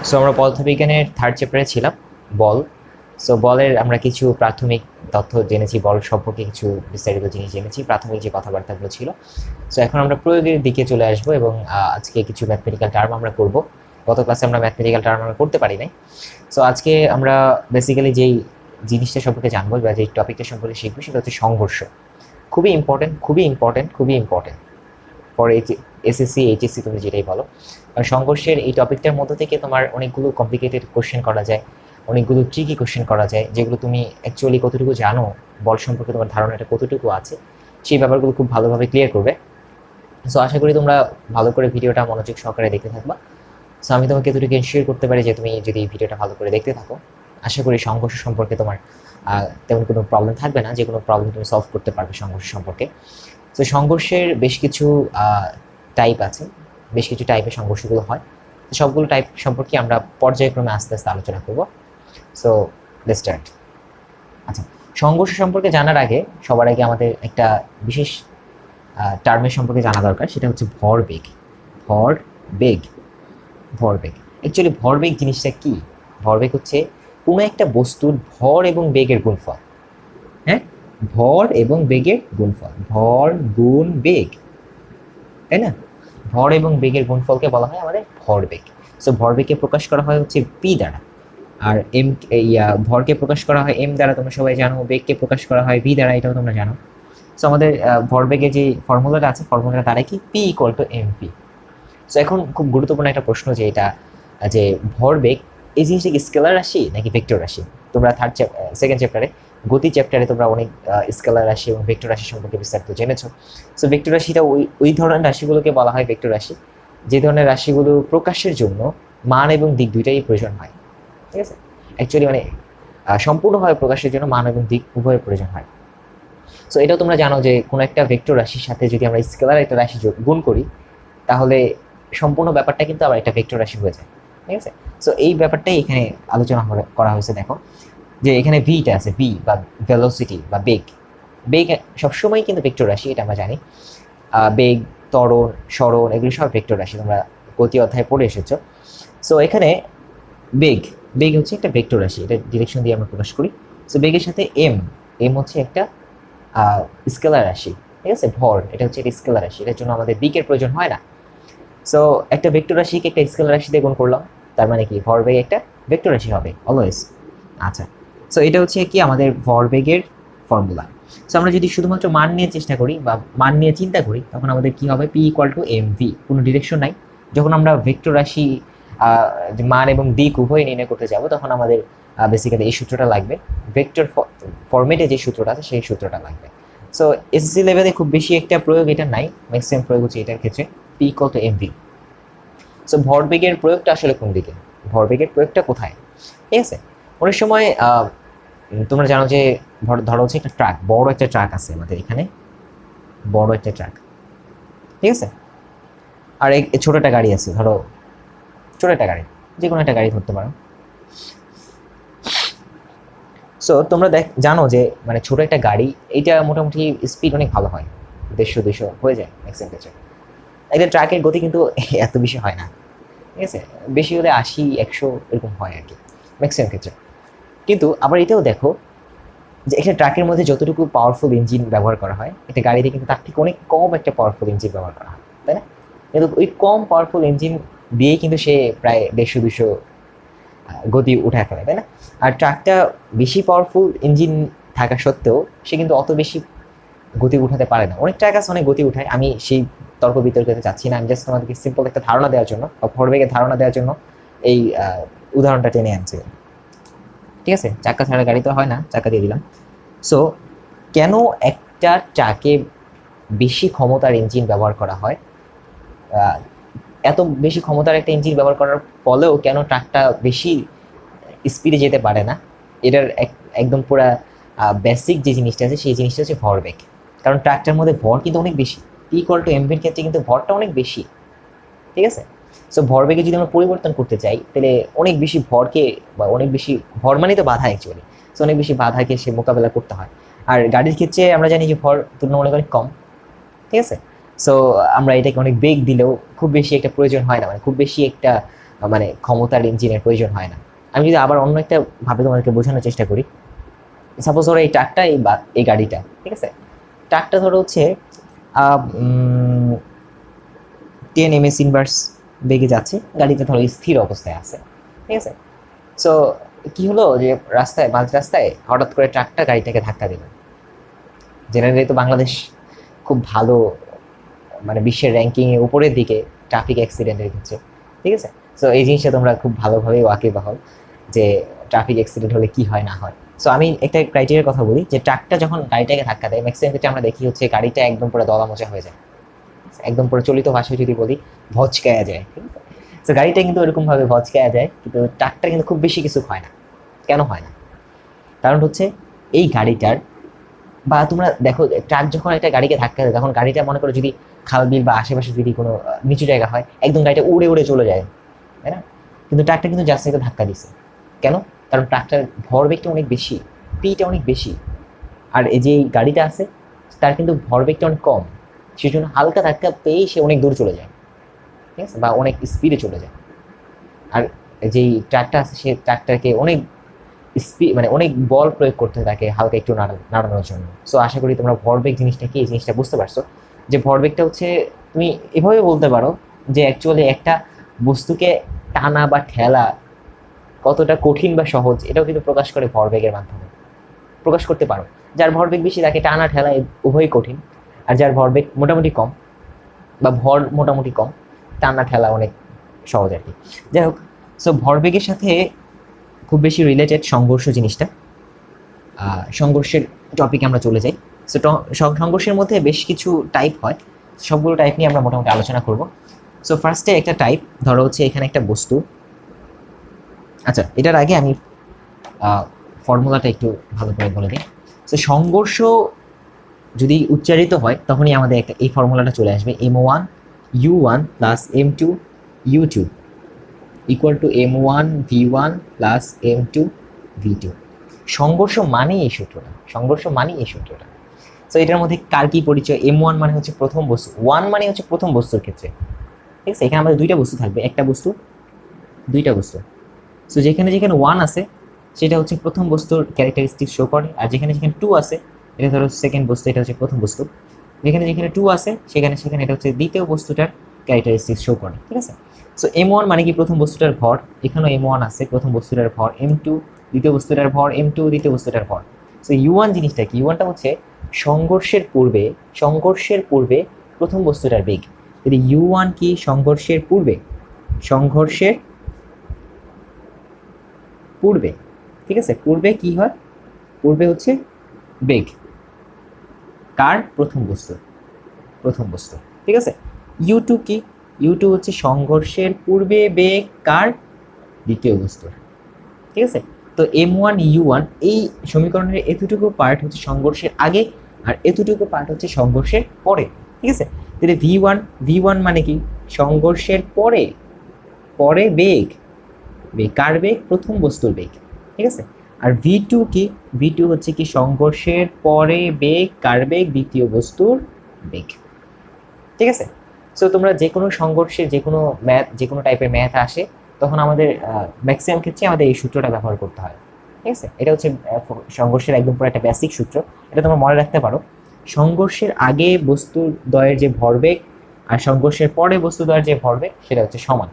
So আমরা পদার্থবিজ্ঞানের third চ্যাপ্টারে ছিলাম, বল। সো বলের আমরা কিছু প্রাথমিক তথ্য জেনেছি, বল সম্পর্কে কিছু বিস্তারিত জিনিস জেনেছি, প্রাথমিক যে কথাবার্তাগুলো ছিল। সো এখন আমরা প্রয়োগের দিকে চলে আসবো এবং আজকে কিছু ম্যাথমেটিক্যাল টার্ম আমরা করব। গত ক্লাসে আমরা ম্যাথমেটিক্যাল টার্ম আমরা করতে পারি নাই। সো আজকে আমরা বেসিক্যালি যেই জিনিসটা সম্পর্কে জানবো বা যেই টপিকটা সম্পর্কে শিখবো সেটা হচ্ছে সংঘর্ষ। খুবই ইম্পর্টেন্ট, খুবই ইম্পর্টেন্ট, খুবই ইম্পর্টেন্ট ফর এসএসসি এইচএসসি তুমি যেটাই বলো। কারণ সংঘর্ষের এই টপিকটার মধ্যে থেকে তোমার অনেকগুলো কমপ্লিকেটেড কোশ্চেন করা যায়, অনেকগুলো ট্রিকি কোশ্চেন করা যায়, যেগুলো তুমি অ্যাকচুয়ালি কতটুকু জানো, বল সম্পর্কে তোমার ধারণাটা কতটুকু আছে, সেই ব্যাপারগুলো খুব ভালোভাবে ক্লিয়ার করবে। সো আশা করি তোমরা ভালো করে ভিডিওটা মনোযোগ সহকারে দেখতে থাকবা। সো আমি তোমাকে এতটুকু এনশিওর করতে পারি যে তুমি যদি এই ভিডিওটা ভালো করে দেখতে থাকো, আশা করি সংঘর্ষ সম্পর্কে তোমার তেমন কোনো প্রবলেম থাকবে না, যে কোনো প্রবলেম তুমি সলভ করতে পারবে সংঘর্ষ সম্পর্কে। তো সংঘর্ষের বেশ কিছু টাইপ আছে, বেশ কিছু টাইপের সংঘর্ষগুলো হয়। তো সবগুলো টাইপ সম্পর্কে আমরা পর্যায়ক্রমে আস্তে আস্তে আলোচনা করব। So let's start. আচ্ছা, সংঘর্ষ সম্পর্কে জানার আগে সবার আগে আমাদের একটা বিশেষ টার্মের সম্পর্কে জানা দরকার, সেটা হচ্ছে ভরবেগ। ভরবেগ, ভরবেগ। অ্যাকচুয়ালি ভরবেগ জিনিসটা কি? ভরবেগ হচ্ছে কোনো একটা বস্তুর ভর এবং বেগের গুণফল। হ্যাঁ, ভর এবং বেগের গুণফল, ভর গুণ বেগ, তাই না? ভর এবং বেগের গুণফলকে বলা হয় আমাদের ভরবেগ। সো ভরবেগকে প্রকাশ করা হয় হচ্ছে পি দ্বারা, আর এম ভরকে প্রকাশ করা হয় এম দ্বারা, তোমরা সবাই জানো। বেগকে প্রকাশ করা হয় ভি দ্বারা, এটাও তোমরা জানো। সো আমাদের ভরবেগের যে ফর্মুলাটা আছে, ফর্মুলাটা দ্বারা কি p equal to m v. So এখন খুব গুরুত্বপূর্ণ একটা প্রশ্ন যে এটা, যে ভরবেগ এই জিনিসটা কি স্কেলার রাশি নাকি ভেক্টর রাশি? তোমরা সেকেন্ড চ্যাপ্টারে, গতি চ্যাপ্টারে তোমরা অনেক স্কেলার রাশি এবং ভেক্টর রাশি সম্পর্কে বিস্তারিত জেনেছো। সো ভেক্টর রাশিটা ওই ধরনের রাশিগুলোকে বলা হয় ভেক্টর রাশি, যে ধরনের রাশিগুলো প্রকাশের জন্য মান এবং দিক দুইটাই প্রয়োজন হয়। ঠিক আছে, অ্যাকচুয়ালি মানে সম্পূর্ণভাবে প্রকাশের জন্য মান এবং দিক উভয়ের প্রয়োজন হয়। সো এটাও তোমরা জানো যে কোনো একটা ভেক্টর রাশির সাথে যদি আমরা স্কেলার একটা রাশি গুণ করি, তাহলে সম্পূর্ণ ব্যাপারটা কিন্তু আবার একটা ভেক্টর রাশি হয়ে যায়। ঠিক আছে, সো এই ব্যাপারটাই এখানে আলোচনা করা হয়েছে। দেখো যে এখানে ভিটা আছে, ভি বা ভেলোসিটি বা বেগ। বেগ সবসময় কিন্তু ভেক্টর রাশি, এটা আমরা জানি। বেগ, ত্বরণ, সরণ, এগুলি সব ভেক্টর রাশি, তোমরা গতি অধ্যায়ে পড়ে এসেছো। সো এখানে বেগ, বেগ হচ্ছে একটা ভেক্টর রাশি, এটা ডিরেকশন দিয়ে আমরা প্রকাশ করি। সো বেগের সাথে এম, এম হচ্ছে একটা স্কেলার রাশি। ঠিক আছে, ভর, এটা হচ্ছে একটা স্কেলার রাশি, এটার জন্য আমাদের দিকের প্রয়োজন হয় না। সো একটা ভেক্টর রাশিকে একটা স্কেলার রাশি দিয়ে গুণ করলাম, তার মানে কি ভরবেগ একটা ভেক্টর রাশি হবে অলওয়েজ। আচ্ছা, সো এটা হচ্ছে কি আমাদের ভরবেগের ফর্মুলা। সো আমরা যদি শুধুমাত্র মান নিয়ে চেষ্টা করি বা মান নিয়ে চিন্তা করি, তখন আমাদের কি হবে? P equal to m v, কোনো ডিরেকশন নাই। যখন আমরা ভেক্টর রাশি মান এবং দিক উভয় নির্ণয় করতে যাব, তখন আমাদের বেসিক্যালি এই সূত্রটা লাগবে। ভেক্টর ফরম্যাটে যে সূত্রটা আছে সেই সূত্রটা লাগবে। সো এসএসসি লেভেলে খুব বেশি একটা প্রয়োগ এটা নাই, ম্যাক্সিমাম প্রয়োগ হচ্ছে এটার ক্ষেত্রে, p equal to m v. So ভরবেগের প্রয়োগটা আসলে কোন দিকে? ভরবেগের প্রয়োগটা কোথায়? ঠিক আছে, অনেক সময় তোমরা জানো যে ধরো হচ্ছে একটা ট্রাক, বড় একটা ট্রাক আছে আমাদের এখানে, বড় একটা ট্রাক। ঠিক আছে, আর ছোট একটা গাড়ি আছে, ধরো ছোট একটা গাড়ি, যে কোনো একটা গাড়ি ধরতে পারো। সো তোমরা জানো যে মানে ছোট একটা গাড়ি, এটা মোটামুটি স্পিড অনেক ভালো হয়, 150-200 হয়ে যায় ম্যাক্সিমাম ক্ষেত্রে। একটা ট্রাকের গতি কিন্তু এত বেশি হয় না। ঠিক আছে, বেশি হলে 80-100 এরকম হয় আর কি ম্যাক্সিমাম ক্ষেত্রে। কিন্তু আবার এটাও দেখো যে একটা ট্রাকের মধ্যে যতটুকু পাওয়ারফুল ইঞ্জিন ব্যবহার করা হয়, একটা গাড়িতে কিন্তু তার থেকে অনেক কম একটা পাওয়ারফুল ইঞ্জিন ব্যবহার করা হয়, তাই না? কিন্তু ওই কম পাওয়ারফুল ইঞ্জিন দিয়েই কিন্তু সে প্রায় 150-200 গতি উঠায় ফেলে, তাই না? আর ট্রাকটা বেশি পাওয়ারফুল ইঞ্জিন থাকা সত্ত্বেও সে কিন্তু অত বেশি গতি উঠাতে পারে না। অনেক ট্রাক আছে অনেক গতি উঠায়, আমি সেই তর্ক বিতর্কতে চাচ্ছি না, আমি জাস্ট তোমাদেরকে সিম্পল একটা ধারণা দেওয়ার জন্য বা ভরবেগের ধারণা দেওয়ার জন্য এই উদাহরণটা টেনে আনছি। ঠিক আছে, চাকা ছাড়া গাড়ি তো হয় না, চাকা দিয়ে দিলাম। সো কেন একটা ট্রাকে বেশি ক্ষমতার ইঞ্জিন ব্যবহার করা হয়? এত বেশি ক্ষমতার একটা ইঞ্জিন ব্যবহার করার ফলেও কেন ট্রাকটা বেশি স্পিডে যেতে পারে না? এটার একদম পুরা বেসিক যে জিনিসটা আছে সেই জিনিসটা হচ্ছে ভরবেগ। কারণ ট্রাকটার মধ্যে ভর কিন্তু অনেক বেশি, পি ইকুয়াল টু এমভির ক্ষেত্রে কিন্তু ভরটা অনেক বেশি। ঠিক আছে, সো ভরবেগে যদি আমরা পরিবর্তন করতে চাই, তাহলে অনেক বেশি ভরকে বা অনেক বেশি ভর মানে তো বাধা অ্যাকচুয়ালি, সো অনেক বেশি বাধাকে সে মোকাবেলা করতে হয়। আর গাড়ির ক্ষেত্রে আমরা জানি যে ভর তুলনামূলক অনেক কম। ঠিক আছে, সো আমরা এটাকে অনেক বেগ দিলেও খুব বেশি একটা প্রয়োজন হয় না, মানে খুব বেশি একটা মানে ক্ষমতার ইঞ্জিনের প্রয়োজন হয় না। আমি যদি আবার অন্য একটা ভাবে তোমাদেরকে বোঝানোর চেষ্টা করি, সাপোজ ধরো এই ট্রাকটা এই গাড়িটা, ঠিক আছে, ট্রাকটা ধরো হচ্ছে 10 ms ইনভার্স বেগে যাচ্ছে, গাড়িটা ধরো স্থির অবস্থায় আছে, ঠিক আছে। সো কি হলো যে রাস্তায় মাঝ রাস্তায় হঠাৎ করে ট্রাকটা গাড়িটাকে ধাক্কা দিল। জেনারেলি তো বাংলাদেশ খুব ভালো, মানে বিশ্বের র্যাঙ্কিং এ উপরের দিকে ট্রাফিক অ্যাক্সিডেন্টের ক্ষেত্রে, ঠিক আছে। সো এই জিনিসটা তোমরা খুব ভালোভাবে ওয়াকিবহাল যে ট্রাফিক অ্যাক্সিডেন্ট হলে কি হয় না হয়। সো আমি একটা ক্রাইটেরিয়ার কথা বলি, যে ট্রাকটা যখন গাড়িটাকে ধাক্কা দেয় ম্যাক্সিমাম ক্ষেত্রে আমরা দেখি হচ্ছে গাড়িটা একদম পুরো দলামোচা হয়ে যায়, একদম প্রচলিত ভাষায় যদি বলি ভচকায়া যায়, ঠিক আছে। তো গাড়িটা কিন্তু এরকম ভাবে ভচকায়া যায়, কিন্তু ট্রাকটা কিন্তু খুব বেশি কিছু হয় না। কেন হয় না? কারণ হচ্ছে এই গাড়িটার, বা তোমরা দেখো ট্রাক যখন একটা গাড়িকে ধাক্কা দেয় তখন গাড়িটা মনে করো যদি খাল বিল বা আশেপাশে যদি কোনো নিচু জায়গা হয় একদম গাড়িটা উড়ে উড়ে চলে যায়, তাই না? কিন্তু ট্রাকটা কিন্তু জাস্ট একটা ধাক্কা দিছে। কেন? কারণ ট্রাকটার ভরবেগটা অনেক বেশি, পিটা অনেক বেশি, আর এই যে গাড়িটা আছে তার কিন্তু ভরবেগটা অনেক কম, সেজন্য হালকা ধাক্কা পেয়েই সে অনেক দূর চলে যায়, ঠিক আছে, বা অনেক স্পিডে চলে যায়। আর যেই ট্রাকটা আছে সে ট্রাকটাকে অনেক স্পিড, মানে অনেক বল প্রয়োগ করতে হয় তাকে হালকা একটু নাড়ানোর জন্য। সো আশা করি তোমরা ভরবেগ জিনিসটা কি এই জিনিসটা বুঝতে পারছো, যে ভরবেগটা হচ্ছে তুমি এভাবে বলতে পারো যে অ্যাকচুয়ালি একটা বস্তুকে টানা বা ঠেলা কতটা কঠিন বা সহজ এটাও কিন্তু প্রকাশ করে ভরবেগের মাধ্যমে, প্রকাশ করতে পারো। যার ভরবেগ বেশি তাকে টানা ঠেলা উভয়ই কঠিন, আর যার ভরবেগ মোটামুটি কম বা ভর মোটামুটি কম, টানা ঠেলা অনেক সহজ আর কি। যাই হোক, সো ভরবেগের সাথে খুব বেশি রিলেটেড সংঘর্ষ জিনিসটা। সংঘর্ষের টপিকে আমরা চলে যাই। সো সংঘর্ষের মধ্যে বেশ কিছু টাইপ হয়, সবগুলো টাইপ নিয়ে আমরা মোটামুটি আলোচনা করব। সো ফার্স্টে একটা টাইপ ধরো হচ্ছে এখানে একটা বস্তু, আচ্ছা এটার আগে আমি ফর্মুলাটা একটু ভালো করে বলে দিই। সো সংঘর্ষ যদি উচ্চারিত হয় তখনই আমাদের একটা এই ফর্মুলাটা চলে আসবে, m1u1 plus m2 u2 equal to m1 v1 plus m2 v2। সংঘর্ষ মানেই এই সূত্রটা, সংঘর্ষ মানেই এই সূত্রটা। সো এটার মধ্যে কার কি পরিচয়? m1 মানে হচ্ছে প্রথম বস্তু, 1 মানে হচ্ছে প্রথম বস্তুর ক্ষেত্রে, ঠিক আছে। এখানে আমাদের দুইটা বস্তু থাকবে, একটা বস্তু দুইটা বস্তু। সো যেখানে যেখানে 1 আছে সেটা হচ্ছে প্রথম বস্তুর ক্যারেক্টারিস্টিক শো করে, আর যেখানে যেখানে 2 আছে এটা ধরো সেকেন্ড বস্তু, এটা হচ্ছে প্রথম বস্তু। যেখানে যেখানে 2 আছে সেখানে সেখানে এটা হচ্ছে দ্বিতীয় বস্তুটার ক্যারেক্টারিস্টিক শো করে, ঠিক আছে। সো m1 মানে কি প্রথম বস্তুটার ভর, এখানেও m1 আছে প্রথম বস্তুটার ভর, m2 দ্বিতীয় বস্তুটার ভর, m2 দ্বিতীয় বস্তুটার ভর। সো u1 জিনিসটা কি? u1টা হচ্ছে সংঘর্ষের পূর্বে, সংঘর্ষের পূর্বে প্রথম বস্তুটার বেগ। যদি u1 কি সংঘর্ষের পূর্বে, সংঘর্ষের পূর্বে, ঠিক আছে, পূর্বে কি হয়? পূর্বে হচ্ছে বেগ কার? প্রথম বস্তু, প্রথম বস্তু, ঠিক আছে। u2 কি? u2 হচ্ছে সংঘর্ষের পূর্বে বেগ কার? দ্বিতীয় বস্তুর, ঠিক আছে। তো m1 u1 এই সমীকরণের এতটুকু পার্ট হচ্ছে সংঘর্ষের আগে, আর এতটুকু পার্ট হচ্ছে সংঘর্ষের পরে, ঠিক আছে। তাহলে v1, v1 মানে কি? সংঘর্ষের পরে, পরে বেগ, বেগ কার বেগ? প্রথম বস্তুর বেগ, ঠিক আছে। আর v2 কি? v2 হচ্ছে কি সংঘর্ষের পরে বেগ কার বেগ? দ্বিতীয় বস্তুর বেগ, ঠিক আছে। সো তোমরা যে কোনো সংঘর্ষের যে কোনো ম্যাথ, যে কোনো টাইপের ম্যাথ আসে তখন আমাদের ম্যাক্সিমাম ক্ষেত্রে আমাদের এই সূত্রটা ব্যবহার করতে হয়, ঠিক আছে। এটা হচ্ছে সংঘর্ষের একদম পুরো একটা বেসিক সূত্র, এটা তোমরা মনে রাখতে পারো। সংঘর্ষের আগে বস্তু দ্বয়ের যে ভরবেগ আর সংঘর্ষের পরে বস্তু দ্বয়ের যে ভরবেগ সেটা হচ্ছে সমান।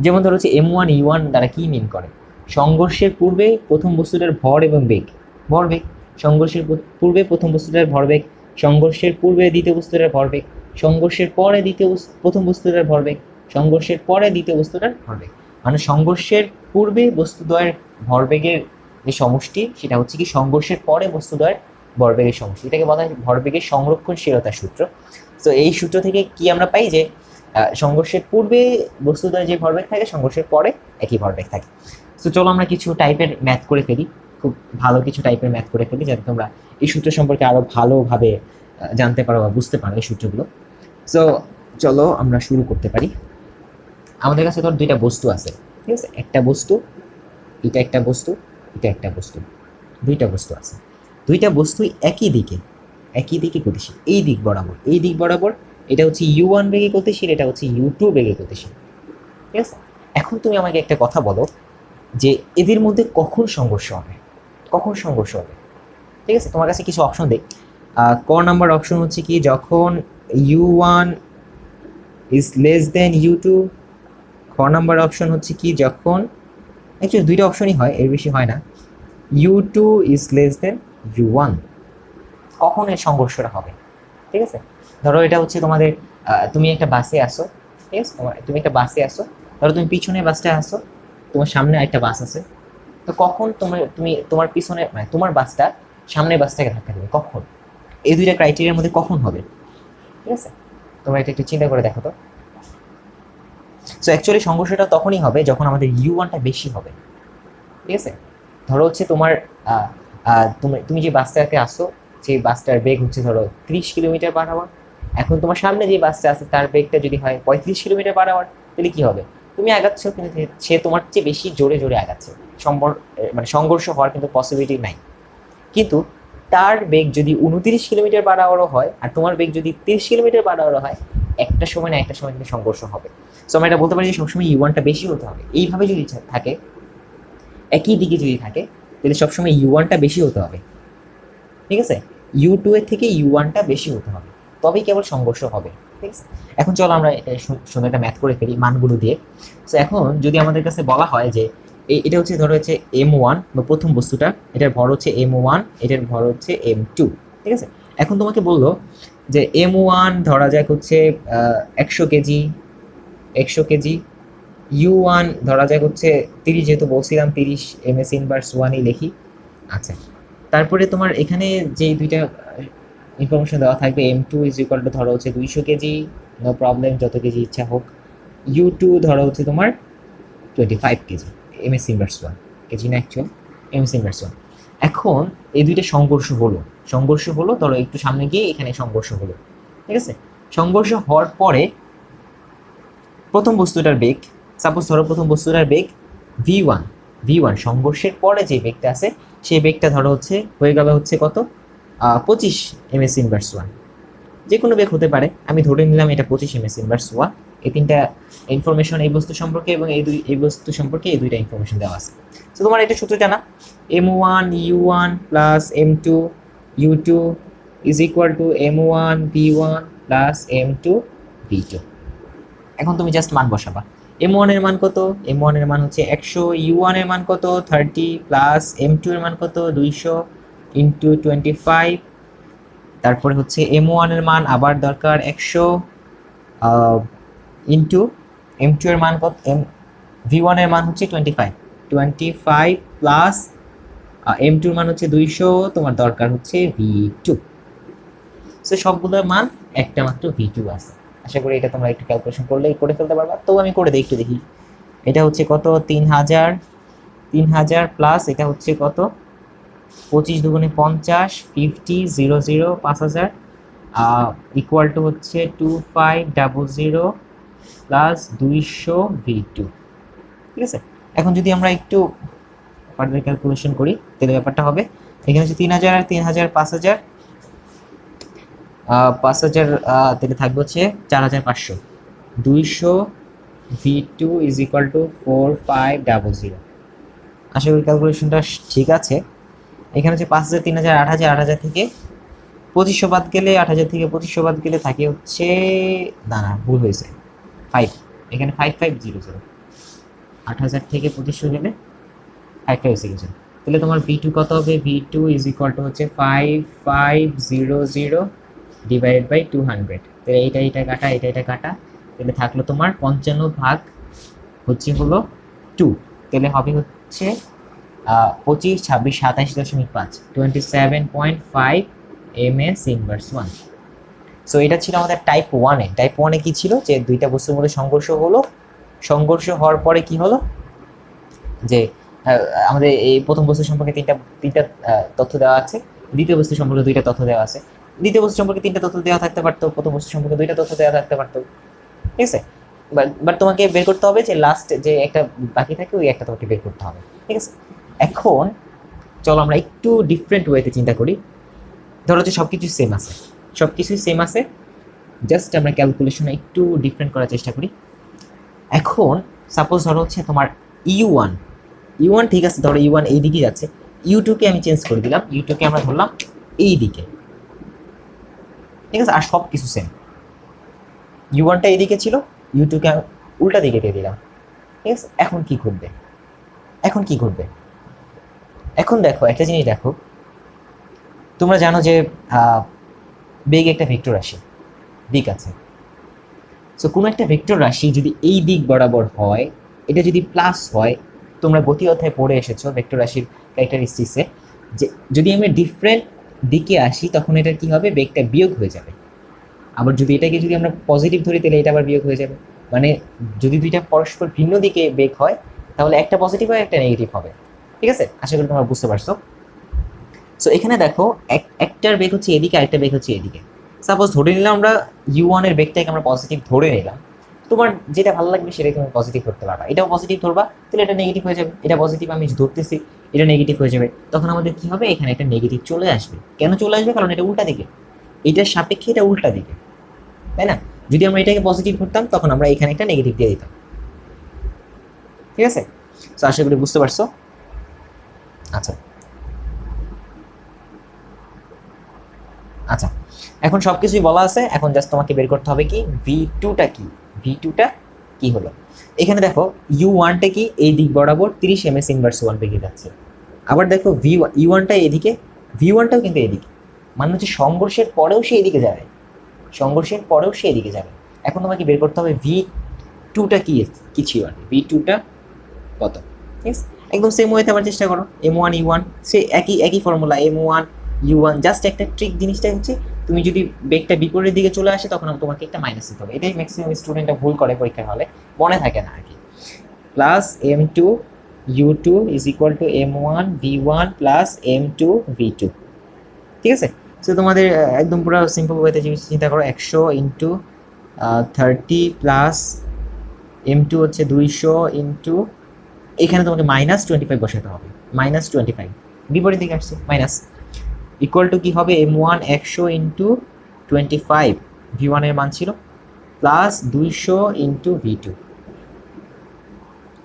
যেমন ধরো হচ্ছে m1 u1 দ্বারা কি মিন করে? সংঘর্ষের পূর্বে প্রথম বস্তুটার ভর এবং বেগ, ভরবেগ। সংঘর্ষের পূর্বে প্রথম বস্তুটার ভরবেগ, সংঘর্ষের পূর্বে দ্বিতীয় বস্তুটার ভরবেগ, সংঘর্ষের পরে প্রথম বস্তুটার ভরবেগ, সংঘর্ষের পরে দ্বিতীয় বস্তুটার ভরবেগ। মানে সংঘর্ষের পূর্বে বস্তুদ্বয়ের ভরবেগের যে সমষ্টি সেটা হচ্ছে কি সংঘর্ষের পরে বস্তুদ্বয়ের ভরবেগের সমষ্টি। এটাকে বলা হয় ভরবেগের সংরক্ষণশীলতার সূত্র। তো এই সূত্র থেকে কি আমরা পাই যে সংঘর্ষের পূর্বে বস্তুদ্বয়ের যে ভরবেগ থাকে সংঘর্ষের পরে একই ভরবেগ থাকে। তো চলো আমরা কিছু টাইপের ম্যাথ করে ফেলি, খুব ভালো কিছু টাইপের ম্যাথ করে ফেলি যাতে তোমরা এই সূত্র সম্পর্কে আরো ভালোভাবে জানতে পারো বা বুঝতে পারো এই সূত্রগুলো। সো চলো আমরা শুরু করতে পারি। আমাদের কাছে ধর দুইটা বস্তু আছে, ঠিক আছে। একটা বস্তু, এটা একটা বস্তু, এটা একটা বস্তু, দুইটা বস্তু আছে। দুইটা বস্তুই একই দিকে, একই দিকে গতিশীল, এই দিক বরাবর, এই দিক বরাবর। এটা হচ্ছে u1 বেগে গতিশীল, এটা হচ্ছে u2 বেগে গতিশীল, ঠিক আছে। এখন তুমি আমাকে একটা কথা বলো যে এদের মধ্যে কখন সংঘর্ষ হবে, কখন সংঘর্ষ হবে? ঠিক আছে, তোমার কাছে কিছু অপশন দেই। ক নাম্বার অপশন হচ্ছে কি, যখন u1 is less than u2। খ নাম্বার অপশন হচ্ছে কি, যখন, অ্যাকচুয়ালি দুইটা অপশনই হয়, এর বেশি হয় না, u2 is less than u1। কখন এই সংঘর্ষটা হবে? ঠিক আছে, ধরো এটা হচ্ছে তোমাদের, তুমি একটা বাসে আসো, ঠিক আছে, তুমি একটা বাসে আসো, ধরো তুমি পিছনে বাসটা আসো, তোমার সামনে একটা বাস আছে, তো কখন তুমি তোমার পিছনে মানে তোমার বাসটা সামনের বাসটাকে ধাক্কা দেবে, কখন? এই দুইটা ক্রাইটেরিয়ার মধ্যে কখন হবে? ঠিক আছে, তোমরা এটা একটু চিন্তা করে দেখো তো। সো অ্যাকচুয়ালি সংঘর্ষটা তখনই হবে যখন আমাদের u1টা বেশি হবে। ঠিক আছে, ধরো হচ্ছে তোমার তুমি যে বাসটাতে আসো, সেই বাসটার বেগ হচ্ছে ধরো 30 কিলোমিটার/আওয়ার। এখন তোমার সামনে যে বাসটা আছে তার বেগটা যদি হয় 35 কিলোমিটার/আওয়ার, তাহলে কি হবে? তুমি আগাচ্ছ কিন্তু সে তোমার চেয়ে বেশি জোরে জোরে আগাচ্ছে, মানে সংঘর্ষ হওয়ার কিন্তু পসিবিলিটি নাই। কিন্তু তার বেগ যদি 29 কিলোমিটার/আওয়ারও হয় আর তোমার বেগ যদি 30 কিলোমিটার/আওয়ারও হয়, একটা সময় না একটা সময় কিন্তু সংঘর্ষ হবে। সো আমরা এটা বলতে পারি যে সবসময় u1টা বেশি হতে হবে। এইভাবে যদি থাকে, একই দিকে যদি থাকে, তাহলে সবসময় u1টা বেশি হতে হবে। ঠিক আছে, u2 এর থেকে u1টা বেশি হতে হবে, তবেই কেবল সংঘর্ষ হবে। ঠিক আছে, এখন চলো আমরা এটা সুন্দর একটা ম্যাথ করে ফেলি মানগুলো দিয়ে। সো এখন যদি আমাদের কাছে বলা হয় যে এটা হচ্ছে ধরো হচ্ছে m1 বা প্রথম বস্তুটা, এটার ভর হচ্ছে m1, এটার ভর হচ্ছে m2। ঠিক আছে, এখন তোমাকে বললো যে m1 ধরা যাক হচ্ছে 100 কেজি, 100 কেজি, u1 ধরা যাক হচ্ছে 30, যেহেতু বলছিলাম 30 ms ইনভার্স 1ই লিখি। আচ্ছা, তারপরে তোমার এখানে যে দুইটা ইনফরমেশন দেওয়া থাকবে, m2 ইজ ইকুয়াল টু ধরো হচ্ছে 200 কেজি, নো প্রবলেম, যত কেজি ইচ্ছা হোক। u2 ধরো হচ্ছে তোমার 25 কেজি, ms ইনভার্স 1, কেজি না অ্যাকচুয়াল, ms ইনভার্স 1। এখন এই দুইটা সংঘর্ষ হলো, ধরো একটু সামনে গিয়ে এখানে সংঘর্ষ হলো। ঠিক আছে, সংঘর্ষ হওয়ার পরে প্রথম বস্তুটার বেগ, সাপোজ ধরো প্রথম বস্তুটার বেগ v1, সংঘর্ষের পরে যে বেগটা আছে সেই বেগটা ধরো হচ্ছে হয়ে গেল হচ্ছে কত, 25 ms ইনভার্স 1। যে কোনো বেগ হতে পারে, আমি ধরে নিলাম এটা 25 ms ইনভার্স 1। এই তিনটা ইনফরমেশন এই বস্তু সম্পর্কে এবং এই বস্তু সম্পর্কে এই দুইটা ইনফরমেশন দেওয়া আছে। তো তোমার এটা সূত্র জানা, m1 u1 plus m2 u2 is equal to m1 v1 plus m2 v2। এখন তুমি জাস্ট মান বসাবা, m1 এর মান কত, m1 এর মান হচ্ছে 100, u1 এর মান কত 30, প্লাস m2 এর মান কত 200 ইন্টু 25, তারপরে হচ্ছে m1 এর মান আবার দরকার 100 ইন্টু m2 এর মান কত, v1 এর মান হচ্ছে 25 প্লাস m2 এর মান হচ্ছে 200, তোমার দরকার হচ্ছে v2। সো সবগুলোর মান একটা মাত্র v2 আছে। আশা করি এটা তোমরা একটু ক্যালকুলেশন করলেই করে ফেলতে পারবা। তো আমি করে দিই, একটু দেখি। এটা হচ্ছে কত, 3000 প্লাস এটা হচ্ছে কত, 25 দুগুণে 50, 50 0 0 5000 ইকুয়াল টু হচ্ছে 2500 প্লাস 200 v2। ঠিক আছে, এখন যদি আমরা একটু ফার্দার ক্যালকুলেশন করি তাহলে ব্যাপারটা হবে, এখানে হচ্ছে 3000 আর 3000 5000, 5000 থেকে থাকবে হচ্ছে 4500, 200 v2 ইজ ইকুয়াল টু 4500। আশা করি ক্যালকুলেশনটা ঠিক আছে। এখানে হচ্ছে 5000 3000 8000, 8000 থেকে 2500 বাদ গেলে, 8000 থেকে 2500 বাদ গেলে থাকে হচ্ছে, না ভুল হয়েছে, 5, এখানে 5500, 8000 থেকে 2500 গেলে 5500। তাহলে তোমার v2 কত হবে, v2 ইজ ইকুয়াল টু হচ্ছে 5500 ডিভাইডেড বাই 200। তাহলে এটা কাটা, এটা কাটা, তাহলে থাকলো তোমার 55 ভাগ হচ্ছে হলো 2, তাহলে হবে হচ্ছে 25 26 27.5, 27.5 ms ইনভার্স 1। সো এটা ছিল আমাদের টাইপ 1-এ। টাইপ 1-এ কি ছিল, যে দুইটা বস্তুর মধ্যে সংঘর্ষ হলো, সংঘর্ষ হওয়ার পরে কি হলো, যে আমাদের এই প্রথম বস্তু সম্পর্কে তিনটা তথ্য দেওয়া আছে, দ্বিতীয় বস্তু সম্পর্কে দুইটা তথ্য দেওয়া আছে। দ্বিতীয় বস্তু সম্পর্কে 3টা তথ্য দেওয়া থাকতে পারতো, প্রথম বস্তু সম্পর্কে 2টা তথ্য দেওয়া থাকতে পারতো। ঠিক আছে, বাট তোমাকে বের করতে হবে যে লাস্ট যে একটা বাকি থাকে ওই একটা তোমাকে বের করতে হবে। ঠিক আছে, এখন চলো আমরা একটু ডিফারেন্ট ওয়েতে চিন্তা করি। ধরো যে সবকিছু সেম আছে, সবকিছুই সেম আছে, জাস্ট আমরা ক্যালকুলেশনে একটু ডিফারেন্ট করার চেষ্টা করি। এখন সাপোজ ধরো হচ্ছে তোমার ইউ1, ইউ1 ঠিক আছে, ধরো ইউ1 এই দিকে যাচ্ছে, ইউ2কে আমি চেঞ্জ করে দিলাম, ইউ2কে আমরা ধরলাম এই দিকে, ঠিক আছে, আর সব কিছু সেম। ইউ1টা এইদিকে ছিল, ইউ2কে উল্টা দিকে দিয়ে দিলাম, ঠিক আছে। এখন কি ঘটবে, এখন কি ঘটবে, এখন দেখো একটা জিনিস দেখো, তোমরা জানো যে বেগ একটা ভেক্টর রাশি, দিক আছে। সো কোনো একটা ভেক্টর রাশি যদি এই দিক বরাবর হয়, এটা যদি প্লাস হয়, তোমরা গতি অধ্যায়ে পড়ে এসেছো ভেক্টর রাশির ক্যারেক্টারিস্টিক্সে, যে যদি আমি ডিফারেন্ট দিকে আসি তখন এটার কি হবে, বেগটা বিয়োগ হয়ে যাবে। আবার যদি এটাকে যদি আমরা পজিটিভ ধরি তাহলে এটা আবার বিয়োগ হয়ে যাবে। মানে যদি দুইটা পরস্পর ভিন্ন দিকে বেগ হয় তাহলে একটা পজিটিভ হয় একটা নেগেটিভ হবে, ঠিক আছে। আশা করি তোমরা বুঝতে পারছো। সো এখানে দেখো একটার বেগ হচ্ছে এদিকে, আরেকটা বেগ হচ্ছে এদিকে। সাপোজ ধরে নিলাম আমরা ইউ1 এর বেগটাকে আমরা পজিটিভ ধরে নিলাম, তোমার যেটা ভালো লাগবে সেটাই তুমি পজিটিভ করতে পারবা। এটাও পজিটিভ ধরবা তাহলে এটা নেগেটিভ হয়ে যাবে, এটা পজিটিভ আমি ধরতেছি এটা নেগেটিভ হয়ে যাবে, তখন আমাদের কি হবে, এখানে একটা নেগেটিভ চলে আসবে। কেন চলে আসবে, কারণ এটা উল্টা দিকে, এটার সাপেক্ষে এটা উল্টা দিকে, তাই না। যদি আমরা এটাকে পজিটিভ ধরতাম তখন আমরা এখানে একটা নেগেটিভ দিয়ে দিতাম, ঠিক আছে। তো আশা করি বুঝতে পারছো। আচ্ছা আচ্ছা, এখন সব কিছুই বলা আছে, এখন জাস্ট তোমাকে বের করতে হবে কি ভি2টা কি, ভি2টা কি হলো। এখানে দেখো ইউ1টা কি এই দিক বরাবর 30 ms ইনভার্স 1 বেগে যাচ্ছে, আবার দেখো ইউ1টা এদিকে, ভি1টাও কিন্তু এদিকে, মানে হচ্ছে সংঘর্ষের পরেও সে এদিকে যাবে, সংঘর্ষের পরেও সে এদিকে যাবে। এখন তোমাকে বের করতে হবে ভি2টা কি ছিল, ভি2টা কত, ঠিক আছে। একদম সেম ওয়েতে আবার চেষ্টা করো, m1 u1 সে একই ফর্মুলা, m1 u1, জাস্ট একটা ট্রিক জিনিসটা হচ্ছে তুমি যদি বেগটা বিপরীত দিকে চলে আসে তখন তোমাকে একটা মাইনাস দিতে হবে। এটাই ম্যাক্সিমাম স্টুডেন্টরা ভুল করে পরীক্ষার হলে, মনে থাকে না আর কি। Plus m2 u2 is equal to m1 v1 plus m2 v2, ঠিক আছে। সো তোমাদের একদম পুরো সিম্পল ওয়েতে চিন্তা করো, 100 ইন্টু 30 প্লাস m2 হচ্ছে 200 ইন্টু, এখানে তোমাকে -25 বসাতে হবে, -25 বিপরীত দিকে আসছে মাইনাস, ইকুয়াল টু কি হবে, m1 100 ইন্টু 25 v1 এর মান ছিল, প্লাস 200 ইন্টু v2,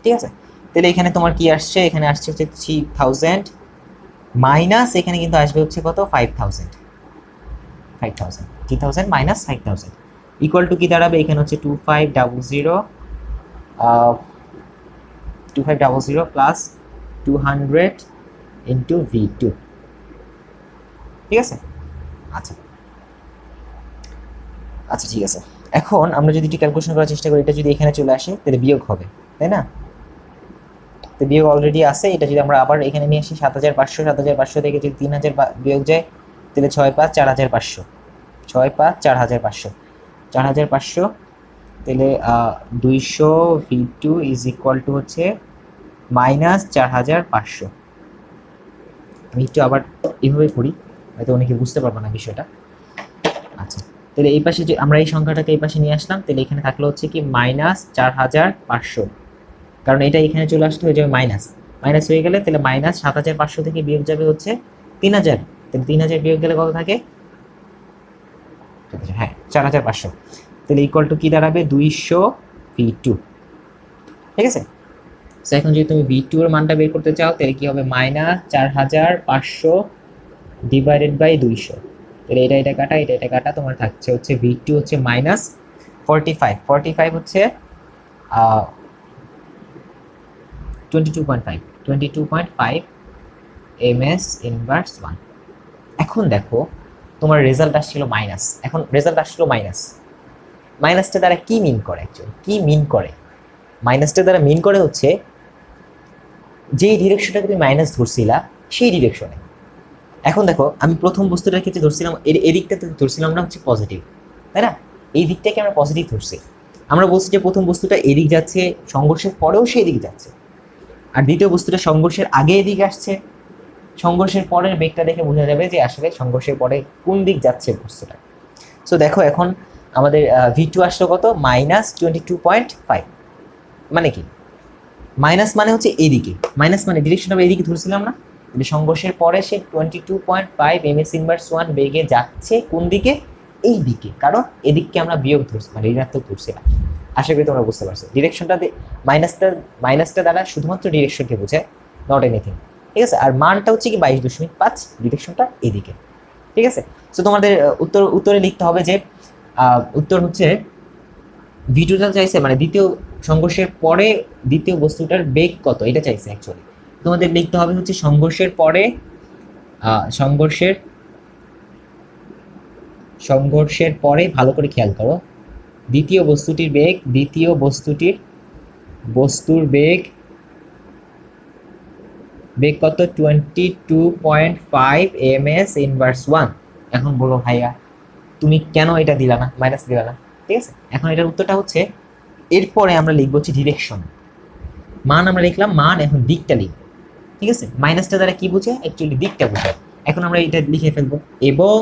ঠিক আছে। তাহলে এখানে তোমার কি আসছে, এখানে আসছে হচ্ছে 3000 মাইনাস, এখানে কিন্তু আসবে হচ্ছে কত 5000, 3000 মাইনাস 5000 ইকুয়াল টু কি দাঁড়াবে, এখানে হচ্ছে 2500 প্লাস 200 ইন্টু v2, ঠিক আছে। আচ্ছা আচ্ছা ঠিক আছে, এখন আমরা যদি একটু ক্যালকুলেশন করার চেষ্টা করি, এটা যদি এখানে চলে আসে তাহলে বিয়োগ হবে, তাই না। তো বিয়োগ অলরেডি আছে, এটা যদি আমরা আবার এখানে নিয়ে আসি 7500, 7500 থেকে যদি 3000 বিয়োগ যায় তাহলে 6 5 4500, 6 5 4500, 4500, তাহলে 200 v2 ইজ ইকুয়াল টু হচ্ছে -4500। আমি একটু আবার এইভাবে করি, হয়তো অনেকে বুঝতে পারবো না বিষয়টা। আচ্ছা, তাহলে এই পাশে যে আমরা এই সংখ্যাটাকে এই পাশে নিয়ে আসলাম, তাহলে এখানে থাকলো হচ্ছে কি -4500, কারণ এটা এখানে চলে আসতে হয়ে যাবে মাইনাস, মাইনাস হয়ে গেলে তাহলে -7500 থেকে বিয়োগ যাবে হচ্ছে 3000, তাহলে 3000 বিয়োগ গেলে কত থাকে, হ্যাঁ 4500, তাহলে ইকুয়াল টু কি দাঁড়াবে 200 v2, ঠিক আছে। সো এখন যদি তুমি v2 এর মানটা বের করতে চাও তাহলে কি হবে, -4500 ডিভাইডেড বাই 200, তাহলে এটা কাটা, এটা কাটা, তোমার থাকছে হচ্ছে v2 হচ্ছে -45 হচ্ছে 22.5 ms ইনভার্স 1। এখন দেখো তোমার রেজাল্ট আসছিল মাইনাস, এখন রেজাল্ট আসছিল মাইনাস, মাইনাসটা দ্বারা কি মিন করে, অ্যাকচুয়ালি কি মিন করে, মাইনাসটা দ্বারা মিন করে হচ্ছে যেই ডিরেকশনটাকে তুমি মাইনাস ধরছিলা সেই ডিরেকশনে। এখন দেখো আমি প্রথম বস্তুটার ক্ষেত্রে ধরছিলাম এদিকটাতে ধরছিলাম না হচ্ছে পজিটিভ, তাই না, এই দিকটাকে আমরা পজিটিভ ধরছি। আমরা বলছি যে প্রথম বস্তুটা এদিক যাচ্ছে, সংঘর্ষের পরেও সেই দিক যাচ্ছে, আর দ্বিতীয় বস্তুটা সংঘর্ষের আগে এদিকে আসছে, সংঘর্ষের পরের বেগটা দেখে বোঝা যাবে যে আসলে সংঘর্ষের পরে কোন দিক যাচ্ছে বস্তুটা। সো দেখো এখন আমাদের v2 আসলো কত, -22.5, মানে কি মাইনাস মানে হচ্ছে এদিকে, মাইনাস মানে ডিরেকশন আমরা এদিকে ধরছিলাম না, সংঘর্ষের পরে সে 22.5 ms ইনভার্স 1 বেগে যাচ্ছে কোন দিকে, এই দিকে, কারণ এদিককে আমরা বিয়োগ ধরছি মানে ঋণাত্মক ধরছিলাম। আশা করি তোমরা বুঝতে পারছো। ডিরেকশনটা মাইনাসটা দ্বারা শুধুমাত্র ডিরেকশনকে বোঝায়, নট এনিথিং। ঠিক আছে, আর মানটা হচ্ছে কি 22.5, ডিরেকশনটা এদিকে। ঠিক আছে, সো তোমাদের উত্তরে লিখতে হবে যে উত্তর হচ্ছে ভিডিওটা চাইছে মানে দ্বিতীয় সংঘর্ষের পরে দ্বিতীয় বস্তুটার বেগ কত এটা চাইছে অ্যাকচুয়ালি। তোমাদের লিখতে হবে হচ্ছে সংঘর্ষের পরে সংঘর্ষের পরে ভালো করে খেয়াল করো, দ্বিতীয় বস্তুর বেগ কত 22.5 ms ইনভার্স 1। এখন বলো ভাইয়া তুমি কেন এটা দিলা না, মাইনাস দিলা না? ঠিক আছে, এখন এটার উত্তরটা হচ্ছে এরপরে আমরা লিখবো হচ্ছে ডিরেকশন। মান আমরা লিখলাম মান, এখন দিকটা লিখ। ঠিক আছে, মাইনাসটা দ্বারা কি বোঝায়? অ্যাকচুয়ালি দিকটা বোঝায়। এখন আমরা এটা লিখে ফেলবো, এবং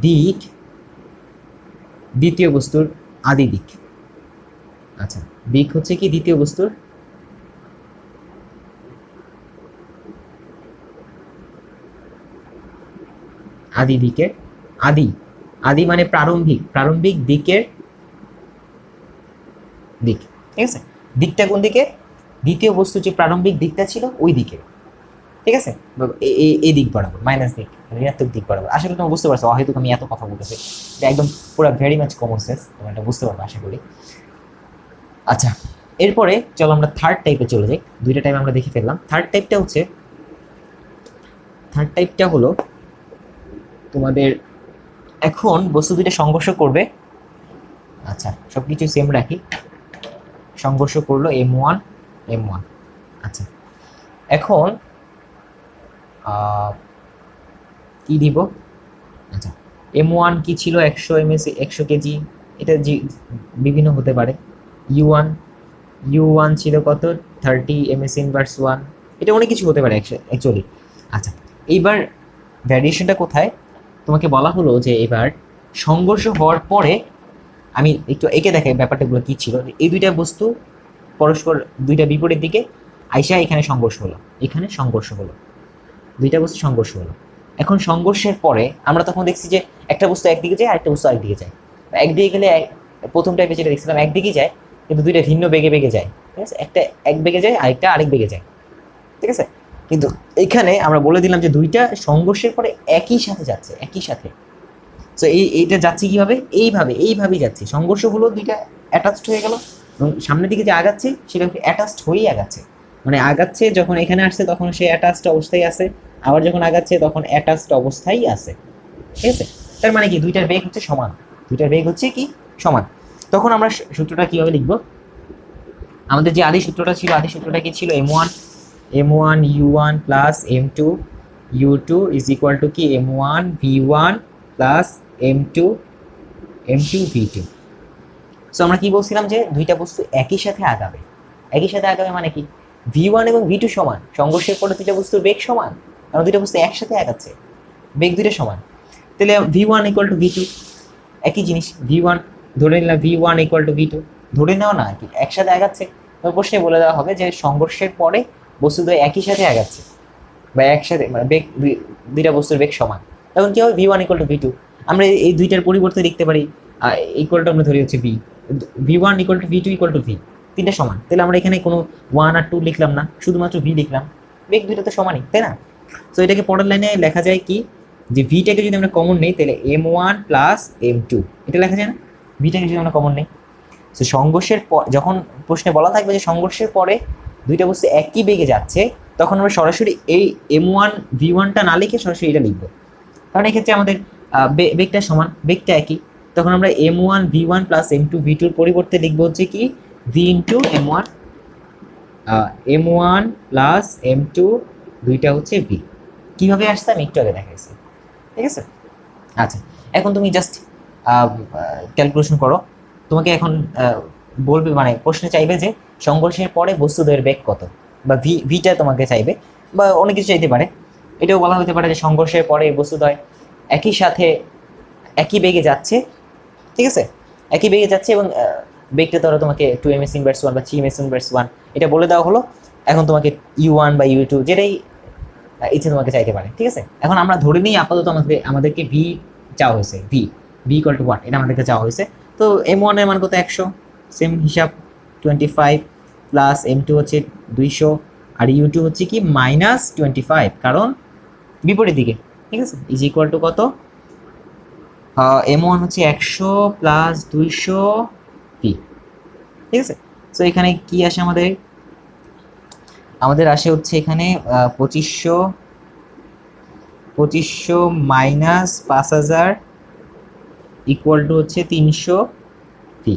দিক দ্বিতীয় বস্তুর আদি দিক। আচ্ছা, দিক হচ্ছে কি দ্বিতীয় বস্তুর আদি দিকের আদি মানে প্রারম্ভিক দিকের দিক। ঠিক আছে, দিকটা কোন দিকে? দ্বিতীয় বস্তু যে প্রারম্ভিক দিকটা ছিল ওই দিকে। ঠিক আছে, এই দিক বরাবর, মাইনাস দিক, ঋণাত্মক দিক বরাবর। আশা করি তোমরা বুঝতে পারছো, হয়তো আমি এত কথা বলতেছি, এটা একদম পুরো ভেরি মাচ কমন সেন্স, তোমরা এটা বুঝতে পারবে আশা করি। আচ্ছা, এরপরে চলো আমরা থার্ড টাইপে চলে যাই। দুইটা টাইপ আমরা দেখে ফেললাম। থার্ড টাইপটা হলো তোমাদের এখন বস্তু দুইটা সংঘর্ষ করবে। আচ্ছা, সবকিছু সেম রাখি, সংঘর্ষ করলো M1। আচ্ছা, এখন কি দিব? আচ্ছা, M1 কি ছিল? 100 ms, 100 কেজি। এটা বিভিন্ন হতে পারে। U1 ছিল কত? 30 ms ইনভার্স 1। এটা অনেক কিছু হতে পারে অ্যাকচুয়ালি। আচ্ছা, এইবার ভ্যারিয়েশনটা কোথায়? তোমাকে বলা হলো যে এবার সংঘর্ষ হওয়ার পরে, আমি একটু এঁকে দেখাই ব্যাপারটাগুলো কি ছিল। এই দুইটা বস্তু পরস্পর দুইটা বিপরীত দিকে আইসা এখানে সংঘর্ষ হলো, দুইটা বস্তু সংঘর্ষ হলো। এখন সংঘর্ষের পরে আমরা তখন দেখছি যে একটা বস্তু একদিকে যায়, আরেকটা বস্তু আরেকদিকে যায়। একদিকে গেলে প্রথম টাইপে যেটা দেখছিলাম একদিকেই যায়, কিন্তু দুইটা ভিন্ন বেগে যায়। ঠিক আছে, একটা এক বেগে যায়, আরেকটা আরেক বেগে যায়। ঠিক আছে, কিন্তু এখানে আমরা বলে দিলাম যে দুইটা সংঘর্ষের পরে একই সাথে যাচ্ছে, একই সাথে। সো এইটা যাচ্ছে কিভাবে? এইভাবেই যাচ্ছে। সংঘর্ষ হলো, দুইটা অ্যাটাচড হয়ে গেল, এবং সামনের দিকে যে আগাচ্ছে সেটা অ্যাটাচড হয়েই আগাচ্ছে। মানে আগাচ্ছে যখন এখানে আসছে তখন সে অ্যাটাচড অবস্থায় আছে, আবার যখন আগাচ্ছে তখন অ্যাটাচড অবস্থায় আছে। ঠিক আছে, তার মানে কি দুইটার বেগ হচ্ছে সমান, সমান। তখন আমরা সূত্রটা কিভাবে লিখবো? আমাদের যে আদি সূত্রটা কি ছিল? M1 U1 plus M2 U2 is equal to কি M1 V1 plus M2 V2। So আমরা কি বলছিলাম যে দুইটা বস্তু একই সাথে আগাবে মানে কি V1 এবং V2 সমান। সংঘর্ষের পরে দুইটা বস্তুর বেগ সমান, কারণ দুইটা বস্তু একসাথে আগাচ্ছে, বেগ দুইটা সমান। তাহলে V1 ইকুয়াল টু V2 একই জিনিস। V1 ধরে নিলাম, V1 ইকুয়াল টু V2 ধরে নেওয়া না, কি একসাথে আগাচ্ছে। তবে প্রশ্নে বলে দেওয়া হবে যে সংঘর্ষের পরে বস্তু দুটো একই সাথে আগাচ্ছে বা একসাথে, মানে বেগ দুইটা বস্তুর বেগ সমান। তখন কি হবে? V1 equal to V2। আমরা এই দুইটার পরিবর্তে লিখতে পারি ইকুয়ালটা আমরা ধরি হচ্ছে V1 equal to V2 equal to V, তিনটা সমান। তাহলে আমরা এখানে কোনো 1 আর 2 লিখলাম না, শুধুমাত্র V লিখলাম। বেগ দুইটা তো সমানই, তাই না? তো এটাকে পরের লাইনে লেখা যায় কি, যে ভিটাকে যদি আমরা কমন নেই তাহলে M1 প্লাস M2 এটা লেখা যায় না? ভিটাকে যদি আমরা কমন নেই, তো সংঘর্ষের পর যখন প্রশ্নে বলা থাকবে যে সংঘর্ষের পরে দুইটা বস্তু একই বেগে যাচ্ছে, তখন আমরা সরাসরি এই M1 V1টা না লিখে সরাসরি এটা লিখবো, কারণ এক্ষেত্রে আমাদের বেগটা সমান, বেগটা একই। তখন আমরা M1 V1 plus M2 V2 পরিবর্তে লিখবো হচ্ছে কি V into M1 plus M2, দুইটা হচ্ছে V। কীভাবে আসছে আমি একটু আগে দেখাইছি। ঠিক আছে, আচ্ছা, এখন তুমি জাস্ট ক্যালকুলেশন করো। তোমাকে এখন বলবে, মানে প্রশ্নে চাইবে যে সংঘর্ষের পরে বস্তুদের বেগ কত, বা ভিটা তোমাকে চাইবে, বা অনেক কিছু চাইতে পারে। এটাও বলা হতে পারে যে সংঘর্ষের পরে বস্তুদ্বয় একই সাথে একই বেগে যাচ্ছে। ঠিক আছে, একই বেগে যাচ্ছে, এবং বেগটা ধরো তোমাকে 2 ms ইনভার্স 1 বা 3 ms ইনভার্স 1 এটা বলে দেওয়া হলো। এখন তোমাকে U1 বা U2 যেটাই ইচ্ছে তোমাকে চাইতে পারে। ঠিক আছে, এখন আমরা ধরে নিই আপাতত আমাদেরকে V চাওয়া হয়েছে, V ইকুয়াল টু 1 এটা আমাদেরকে চাওয়া হয়েছে। তো M1 এর মান কত? 100। সেম হিসাব 25 প্লাস m2 হচ্ছে 200 আর u2 হচ্ছে কি -25 কারণ বিপরীত দিকে, ঠিক আছে, ইজ ইকুয়াল টু কত, m1 হচ্ছে 100 প্লাস 200 p, ঠিক আছে। সো এখানে কি আসে আমাদের, আমাদের আসে হচ্ছে এখানে 2500 মাইনাস 5000 ইকুয়াল টু হচ্ছে 300 পি,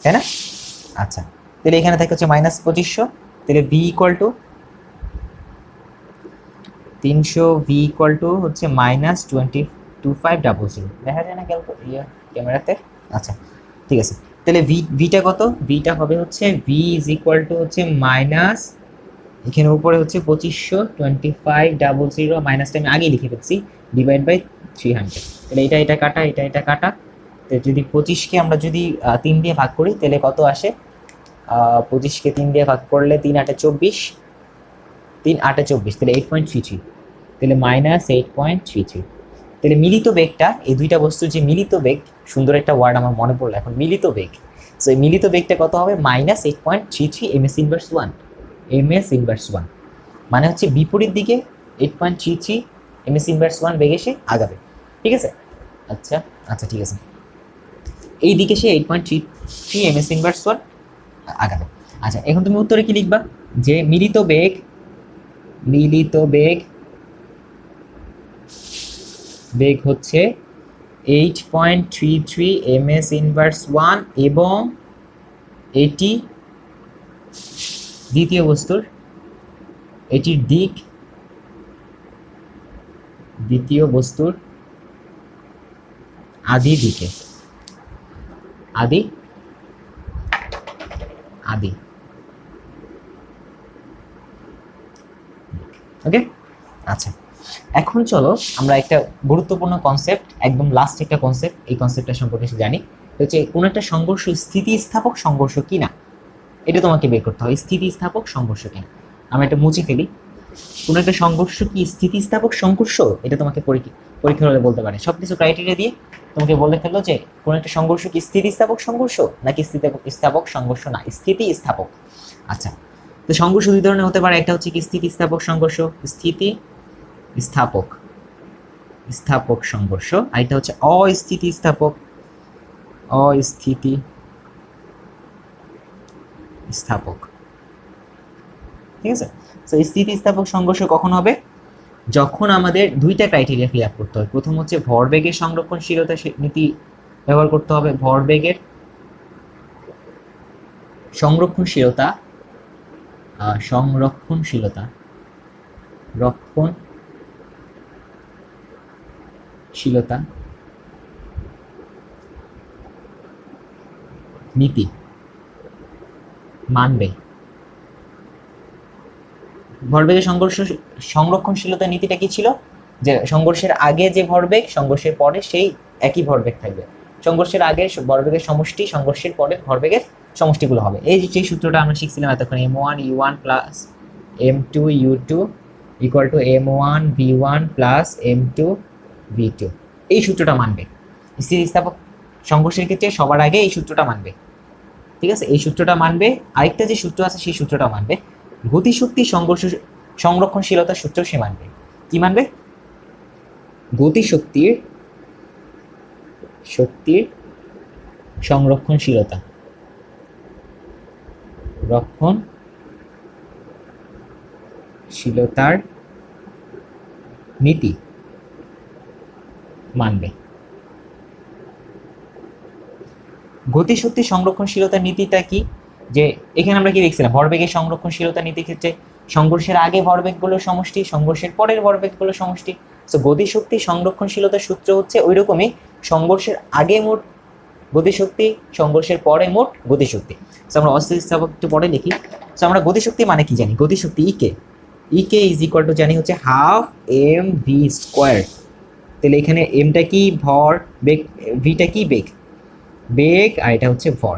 তাই না? আচ্ছা, তাহলে এখানে থাকে হচ্ছে -2500, তাহলে V equal to 300, V equal to হচ্ছে -2500, দেখা যায় না ক্যামেরাতে? আচ্ছা ঠিক আছে, তাহলে ভিটা কত, ভিটা হবে হচ্ছে ভি ইজ ইকুয়াল টু হচ্ছে মাইনাস, এখানে উপরে হচ্ছে 2500 মাইনাসটা আমি আগেই লিখে ফেলছি, ডিভাইড বাই 300, তাহলে এটা কাটা, এটা কাটা, তো যদি 25কে আমরা যদি 3 দিয়ে ভাগ করি তাহলে কত আসে, 25কে 3 দিয়ে ভাগ করলে 3 8 24, 3 8 24, তাহলে 8.33, তাহলে -8.33। তাহলে মিলিত বেগটা, এই দুইটা বস্তুর যে মিলিত বেগ, সুন্দর একটা ওয়ার্ড আমার মনে পড়লো এখন, মিলিত বেগ। সো এই মিলিত বেগটা কত হবে, -8.33 ms ইনভার্স 1, ms ইনভার্স 1, মানে হচ্ছে বিপরীত দিকে 8.33 ms ইনভার্স 1 বেগে সে আগাবে, ঠিক আছে। আচ্ছা আচ্ছা ঠিক আছে, এই দিকে সে 8.33 ms ইনভার্স 1 আগাবে। আচ্ছা, এখন তুমি উত্তরে কি লিখবা, যে মিলিত বেগ হচ্ছে 8.33 ms ইনভার্স 1 এবং এটি দ্বিতীয় বস্তুর, এটির দিক দ্বিতীয় বস্তুর আদি দিকে, আদি ওকে। আচ্ছা, এখন চলো আমরা একটা গুরুত্বপূর্ণ কনসেপ্ট, একদম লাস্ট একটা কনসেপ্ট, এই কনসেপ্টটা সম্পর্কে জানি, হচ্ছে কোন একটা সংঘর্ষ স্থিতিস্থাপক সংঘর্ষ কিনা, এটা তোমাকে বের করতে হয়, স্থিতিস্থাপক সংঘর্ষ কিনা। আমরা এটা মুছে ফেলি, কোন একটা সংঘর্ষ কি স্থিতিস্থাপক সংঘর্ষ, এটা তোমাকে পরীক্ষা হলে বলতে পারে, সবকিছু ক্রাইটেরিয়া দিয়ে তোমাকে বলে ফেললো যে কোন একটা সংঘর্ষ কি স্থিতিস্থাপক সংঘর্ষ নাকি স্থিতিস্থাপক সংঘর্ষ না, স্থিতিস্থাপক। আচ্ছা, তো সংঘর্ষ দুই ধরনের হতে পারে, একটা হচ্ছে কি স্থিতিস্থাপক সংঘর্ষ, স্থাপক সংঘর্ষ, আর এটা হচ্ছে অস্থিতিস্থাপক ঠিক আছে। তো স্থিতিস্থাপক সংঘর্ষ কখন হবে, যখন আমাদের দুইটা ক্রাইটেরিয়া ফিল আপ করতে হয়। প্রথম হচ্ছে ভরবেগের সংরক্ষণশীলতা নীতি ব্যবহার করতে হবে, ভরবেগের সংরক্ষণশীলতার নীতি মানবে। ভরবেগের সংরক্ষণশীলতা নীতিটা কি ছিল, যে সংঘর্ষের আগে যে ভরবেগ, সংঘর্ষের পরে সেই একই ভরবেগ থাকবে, সংঘর্ষের আগে ভরবেগের সমষ্টি, সংঘর্ষের পরে ভরবেগের সমষ্টিগুলো হবে। এই যে সূত্রটা আমরা শিখছিলাম এতক্ষণ, m1 u1 plus m2 u2 equal to m1 v1 plus m2 v2, এই সূত্রটা মানবে স্থিতিস্থাপক সংঘর্ষের ক্ষেত্রে, সবার আগে এই সূত্রটা মানবে, ঠিক আছে, এই সূত্রটা মানবে। আরেকটা যে সূত্র আছে সেই সূত্রটা মানবে, গতিশক্তি সংরক্ষণশীলতার সূত্র সে মানবে। কি মানবে, গতিশক্তির সংরক্ষণশীলতার নীতি মানবে। গতিশক্তি সংরক্ষণশীলতার নীতিটা কি, যে এখানে আমরা কি দেখছিলাম, ভরবেগের সংরক্ষণশীলতা নীতির ক্ষেত্রে সংঘর্ষের আগে ভরবেগগুলোর সমষ্টি, সংঘর্ষের পরের ভরবেগগুলোর সমষ্টি। তো গতিশক্তি সংরক্ষণশীলতার সূত্র হচ্ছে ওই রকমই, সংঘর্ষের আগে মোট গতিশক্তি, সংঘর্ষের পরে মোট গতিশক্তি। তো আমরা অস্থিতিস্থাপক একটু পরে লিখি। তো আমরা গতিশক্তি মানে কি জানি, গতিশক্তি ইকে ইজ ইকুয়াল টু জানি হচ্ছে হাফ এম ভি স্কোয়ার। তাহলে এখানে এমটা কি ভর, বেগ, ভিটা কি বেগ, আর এটা হচ্ছে ভর।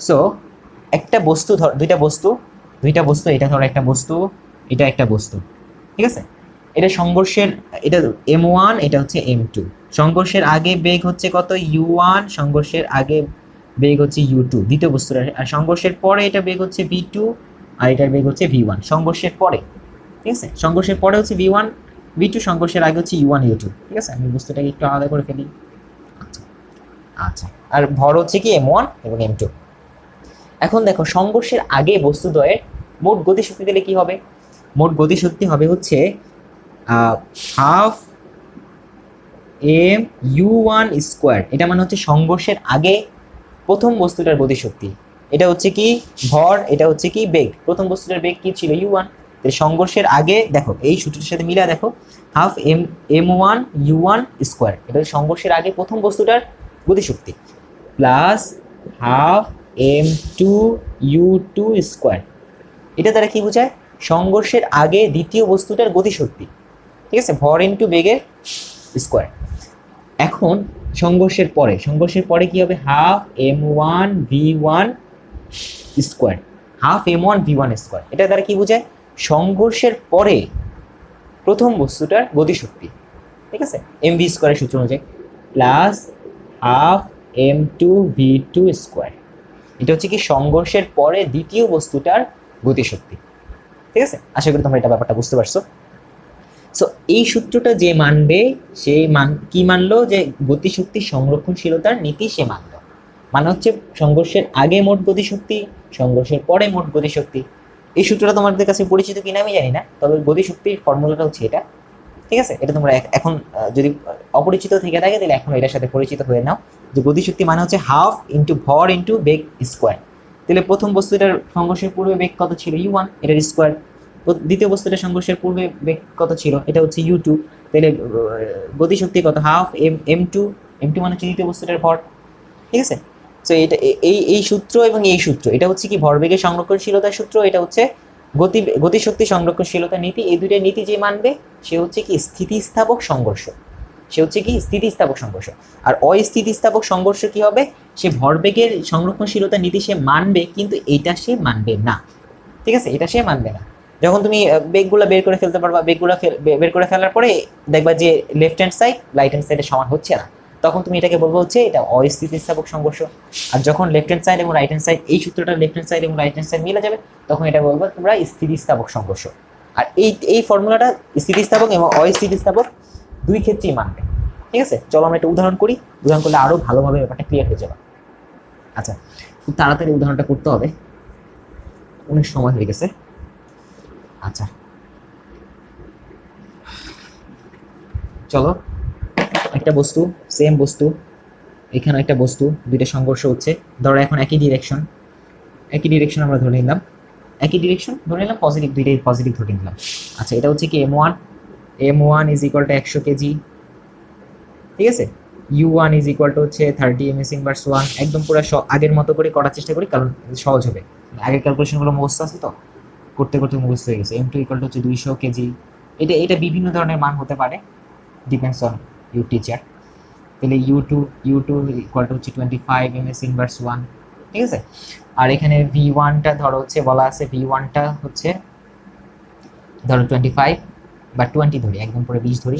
সো একটা বস্তু ধর, দুইটা বস্তু, এটা ধরো একটা বস্তু, এটা একটা বস্তু, ঠিক আছে, এটা সংঘর্ষের, এটা m1, এটা হচ্ছে m2, সংঘর্ষের আগে বেগ হচ্ছে কত u1, সংঘর্ষের আগে বেগ হচ্ছে u2 দ্বিতীয় বস্তুর, আর সংঘর্ষের পরে এটা বেগ হচ্ছে v2 আর এটার বেগ হচ্ছে v1 সংঘর্ষের পরে, ঠিক আছে। সংঘর্ষের পরে হচ্ছে v1 v2, সংঘর্ষের আগে হচ্ছে u1 u2, ঠিক আছে। আমি বস্তুটাকে একটু আলাদা করে ফেলি। আচ্ছা, আর ভর হচ্ছে কি m1 এবং m2। এখন দেখো সংঘর্ষের আগে বস্তুদ্বয়ের মোট গতিশক্তি দিলে কি হবে? মোট গতিশক্তি হবে হচ্ছে হাফ mu1 স্কোয়ার। এটা মানে হচ্ছে সংঘর্ষের আগে প্রথম বস্তুটার গতিশক্তি। এটা হচ্ছে কি ভর, এটা হচ্ছে কি বেগ। প্রথম বস্তুটার বেগ কি ছিল u1, সংঘর্ষের আগে দেখো এই সূত্রটির সাথে মিলা দেখো হাফ m1 u1 স্কোয়ার, এটা সংঘর্ষের আগে প্রথম বস্তুটার গতিশক্তি plus half m2 u2 square. এটা দ্বারা কি বোঝায়? সংঘর্ষের আগে দ্বিতীয় বস্তুটার গতিশক্তি, ঠিক আছে, ভর ইনটু বেগের স্কোয়ার। এখন সংঘর্ষের পরে কি হবে? Half m1 v1 square, half m1 v1 square. এটা দ্বারা কি বোঝায়? সংঘর্ষের পরে প্রথম বস্তুটার গতিশক্তি, ঠিক আছে, mv স্কোয়ারের সূত্র অনুযায়ী plus half m2 v2 square. এটা হচ্ছে কি সংঘর্ষের পরে দ্বিতীয় বস্তুটার গতিশক্তি, ঠিক আছে। আশা করি তোমরা এটা ব্যাপারটা বুঝতে পারছো। সো এই সূত্রটা যে মানবে সে কি মানলো? যে গতিশক্তি সংরক্ষণশীলতার নীতি সে মানলো। মানে হচ্ছে সংঘর্ষের আগে মোট গতিশক্তি, সংঘর্ষের পরে মোট গতিশক্তি। এই সূত্রটা তোমাদের কাছে পরিচিত কিনা আমি জানি না, তবে গতিশক্তির ফর্মুলাটা হচ্ছে এটা, ঠিক আছে। এটা তোমরা এখন যদি অপরিচিত থেকে থাকে তাহলে এখন এটার সাথে পরিচিত হয়ে নাও যে গতিশক্তি মানে হচ্ছে হাফ ইন্টু ভর ইন্টু বেগ স্কোয়ার। তাহলে প্রথম বস্তুটার সংঘর্ষের পূর্বে বেগ কত ছিল? u1, এটার স্কোয়ার। দ্বিতীয় বস্তুটার সংঘর্ষের পূর্বে বেগ কত ছিল? এটা হচ্ছে u2। তাহলে গতিশক্তি কত? হাফ m2 মানে হচ্ছে দ্বিতীয় বস্তুটার ভর, ঠিক আছে। তো এটা এই সূত্র এবং এই সূত্র, এটা হচ্ছে কি ভরবেগের সংরক্ষণশীলতার সূত্র, এটা হচ্ছে গতিশক্তি সংরক্ষণশীলতার নীতি। এই দুইটা নীতি যে মানবে সে হচ্ছে কি স্থিতিস্থাপক সংঘর্ষ, সে হচ্ছে কি স্থিতিস্থাপক সংঘর্ষ। আর অস্থিতিস্থাপক সংঘর্ষ কি হবে? সে ভরবেগের সংরক্ষণশীলতার নীতি সে মানবে, কিন্তু এটা সে মানবে না, ঠিক আছে, এটা সে মানবে না। যখন তুমি বেগগুলো বের করে ফেলতে পারবা, বেগগুলো বের করে ফেলার পরে দেখবা যে left hand side right hand সাইডের সমান হচ্ছে না, তখন তুমি এটাকে বলবো হচ্ছে এটা অস্থিতিস্থাপক সংঘর্ষ। আর যখন লেফট হ্যান্ড সাইড এবং রাইট হ্যান্ড সাইড এই সূত্রটা লেফট হ্যান্ড সাইড এবং রাইট হ্যান্ড সাইড মিলে যাবে, তখন এটা বলবো তোমরা স্থিতিস্থাপক সংঘর্ষ। আর এই ফর্মুলাটা স্থিতিস্থাপক এবং অস্থিতিস্থাপক দুই ক্ষেত্রেই মানবে, ঠিক আছে। চলো আমরা একটা উদাহরণ করি, উদাহরণ করলে আরো ভালোভাবে ব্যাপারটা ক্লিয়ার হয়ে যাবে। আচ্ছা, খুব তাড়াতাড়ি উদাহরণটা করতে হবে, অনেক সময় হয়ে গেছে। আচ্ছা চলো, একটা বস্তু, সেম বস্তু, এখানে একটা বস্তু, দুইটা সংঘর্ষ হচ্ছে। ধরো এখন একই ডিরেকশন আমরা ধরে নিলাম, পজিটিভ, দুইটাই পজিটিভ ধরে নিলাম। আচ্ছা, এটা হচ্ছে কি m1 is equal to 100 KG, ঠিক আছে। u1 ইজ ইকুয়াল টু হচ্ছে 30 ms ইনভার্স 1। একদম পুরো আগের মতো করে করার চেষ্টা করি, কারণ সহজ হবে। আগের ক্যালকুলেশনগুলো মুখস্থ আছে তো, করতে মুখস্থ হয়ে গেছে। m2 ইকুয়াল টু হচ্ছে 200 কেজি। এটা বিভিন্ন ধরনের মান হতে পারে, ডিপেন্ডস অন ইউর টিচার। তাহলে u2 ইকুয়াল টু হচ্ছে 25 ms ইনভার্স 1, ঠিক আছে। আর এখানে v1টা ধরো হচ্ছে বলা আছে, v1টা হচ্ছে ধরো 25 বা 20 ধরি, একদম পুরো 20 ধরি,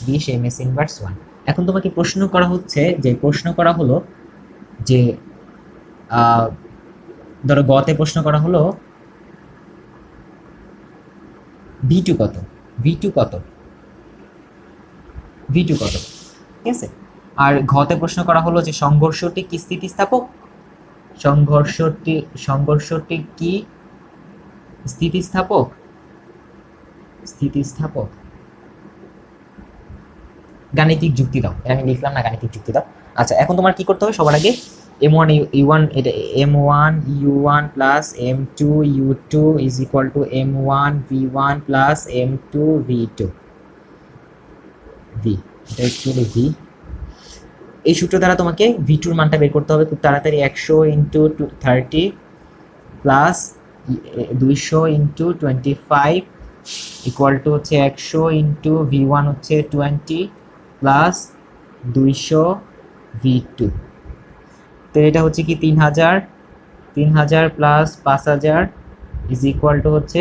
20 ms ইনভার্স 1। এখন তোমাকে প্রশ্ন করা হলো যে ধরো গতে প্রশ্ন করা হলো v2 কত, ঠিক আছে। আর ঘতে প্রশ্ন করা হলো যে সংঘর্ষটি কি স্থিতিস্থাপক, সংঘর্ষটি কি স্থিতিস্থাপক। গাণিতিক যুক্তি দাও, আমি লিখলাম না, গাণিতিক যুক্তি দাও। আচ্ছা, এখন তোমার কি করতে হবে? সবার আগে m1 u1, এটা m1 u1 plus m2 u2 is equal to m1 v1 plus m2 v2 এটা অ্যাকচুয়ালি v। এই সূত্র দ্বারা তোমাকে v2 এর মানটা বের করতে হবে খুব তাড়াতাড়ি। 100 into 30 plus 200 into 25 equal to হচ্ছে 100 ইন্টু v1 হচ্ছে 20 প্লাস 200 v2। তো এটা হচ্ছে কি 3000 প্লাস 5000 ইজ ইকুয়াল টু হচ্ছে,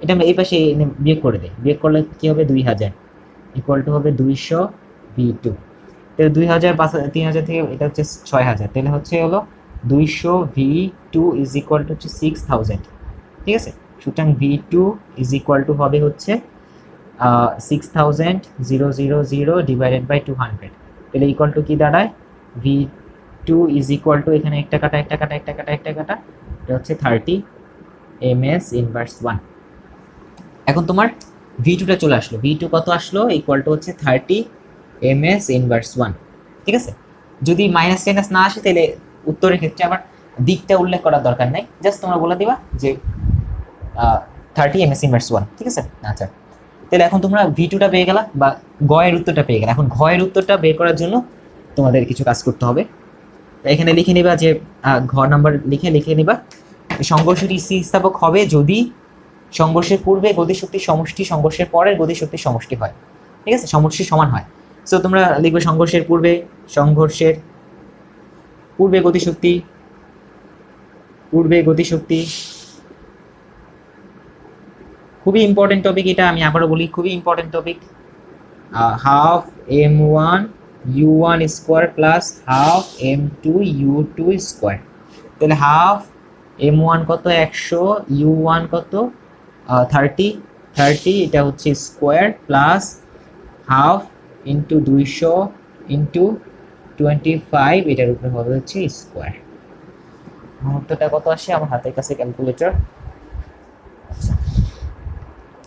এটা এই পাশে বিয়োগ করে দেয়, বিয়োগ করলে কি হবে 2000 ইকুয়াল টু হবে 200 v2। তাহলে 2000 3000 থেকে এটা হচ্ছে 6000, তাহলে হচ্ছে হলো 200 V2 ইজ ইকুয়াল টু হচ্ছে 6000। ঠিক আছে, সুতরাং V2 ইজ ইকুয়াল টু হবে হচ্ছে 6000 ডিভাইডেড বাই 200, তাহলে ইকুয়াল টু কি দাঁড়ায়? V2 ইজ ইকুয়াল টু, এখানে একটা কাটা একটা কাটা একটা কাটা একটা কাটা, এটা হচ্ছে 30 ms ইনভার্স 1। এখন তোমার V2টা চলে আসলো, V2 কত আসলো? ইকুয়াল টু হচ্ছে 30 ms ইনভার্স 1। ঠিক আছে, যদি মাইনাস টাইনাস না আসে তাহলে উত্তরের ক্ষেত্রে আবার দিকটা উল্লেখ করার দরকার নাই, জাস্ট তোমরা বলে দিবা যে 30 ms ইনভার্স 1। ঠিক আছে, আচ্ছা, তাহলে এখন তোমরা V2টা পেয়ে গেলা বা গয়ের উত্তরটা পেয়ে গেলা। এখন ঘয়ের উত্তরটা বের করার জন্য তোমাদের কিছু কাজ করতে হবে। এখানে লিখে নিবা যে ঘ নাম্বার লিখে নিবা, সংঘর্ষটি স্থিতিস্থাপক হবে যদি সংঘর্ষের পূর্বে গতিশক্তির সমষ্টি সংঘর্ষের পরের গতিশক্তির সমষ্টি হয়। ঠিক আছে, সমষ্টি সমান হয়। সো তোমরা লিখবে সংঘর্ষের পূর্বে গতিশক্তি খুবই ইম্পর্টেন্ট টপিক এটা, আমি আবারও বলি খুবই important topic. Half m1 u1 square plus half m2 u2 square, তাহলে হাফ m1 কত 100, u1 কত 30, এটা হচ্ছে square plus half into 200 into 25, এটার উপরে হবে হচ্ছে স্কোয়ার। মুহূর্তটা কত আসে আমার হাতের কাছে? ক্যালকুলেটর, আচ্ছা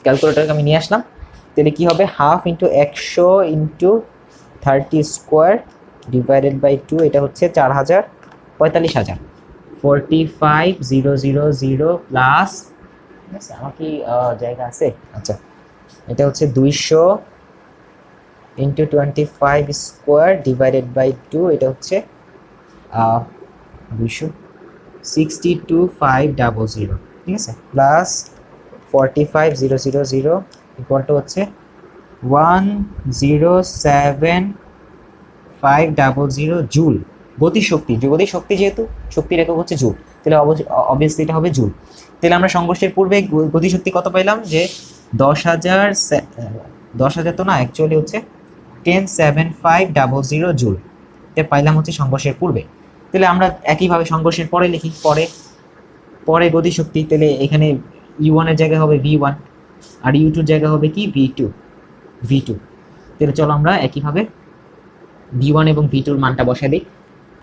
ক্যালকুলেটরকে আমি নিয়ে আসলাম। তাহলে কি হবে? Half into 100 into 30 square divided by 2, এটা হচ্ছে 45,000 45,000 প্লাস, আমার কি জায়গা আছে? আচ্ছা, এটা হচ্ছে 200 ইন্টু 25 স্কোয়ার ডিভাইডেড বাই 2, এটা হচ্ছে 262,500। ঠিক আছে, প্লাস 45,000 ইকুয়াল টু হচ্ছে 107,500 জুল। গতিশক্তি যেহেতু শক্তির একক হচ্ছে জুল, তাহলে অবভিয়াসলি এটা হবে জুল। তাহলে আমরা সংঘর্ষের পূর্বে গতিশক্তি কত পাইলাম? যে 10,000 তো না, অ্যাকচুয়ালি হচ্ছে 10,7,500 জুল পাইলাম হচ্ছে সংঘর্ষের পূর্বে। তাহলে আমরা একইভাবে সংঘর্ষের পরে লিখি, পরে গতিশক্তি, তাহলে এখানে u1 এর জায়গায় হবে v1 আর u2 এর জায়গায় হবে কি v2। তাহলে চলো আমরা একইভাবে v1 এবং v2 এর মানটা বসাই দিই,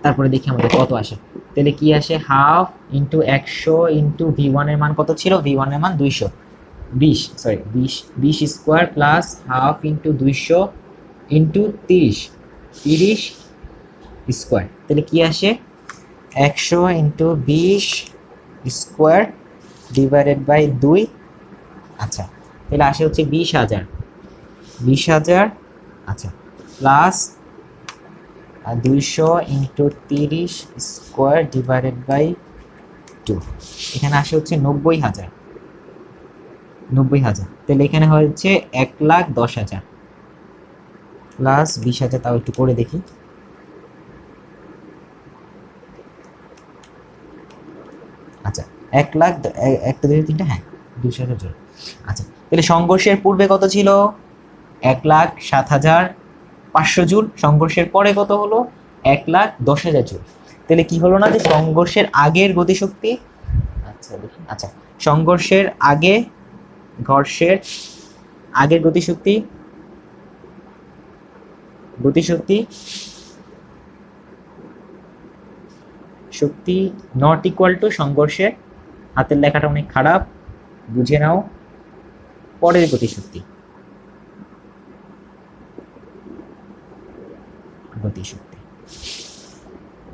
তারপরে দেখি আমাদের কত আসে। তাহলে কি আসে? হাফ ইন্টু 100 ইন্টু v1 এর মান কত ছিল? v1 এর মান 20 square plus half into 200 into 30 square, তাহলে কি আসে? 100 ইন্টু 20 স্কোয়ার ডিভাইডেড বাই 2। আচ্ছা, তাহলে আসে হচ্ছে 20,000। আচ্ছা, plus 200 into 30 square divided by 2, এখানে আসে হচ্ছে 90,000। তাহলে এখানে হচ্ছে 1,10,000 প্লাস 20,000, তাও একটু করে দেখি। আচ্ছা, 1,00,000 একটা 2 3টা, হ্যাঁ 2,000 জোর। আচ্ছা, তাহলে সংঘর্ষের পূর্বে কত ছিল? 1,07,500 জুল। সংঘর্ষের পরে কত হলো? 1,10,000 জুল। তাহলে কি হলো না যে সংঘর্ষের আগের গতিশক্তি, আচ্ছা দেখি, আচ্ছা সংঘর্ষের আগের গতিশক্তি নট ইকুয়াল টু সংঘর্ষের, হাতের লেখাটা অনেক খারাপ, বুঝে নাও, পরের গতিশক্তি।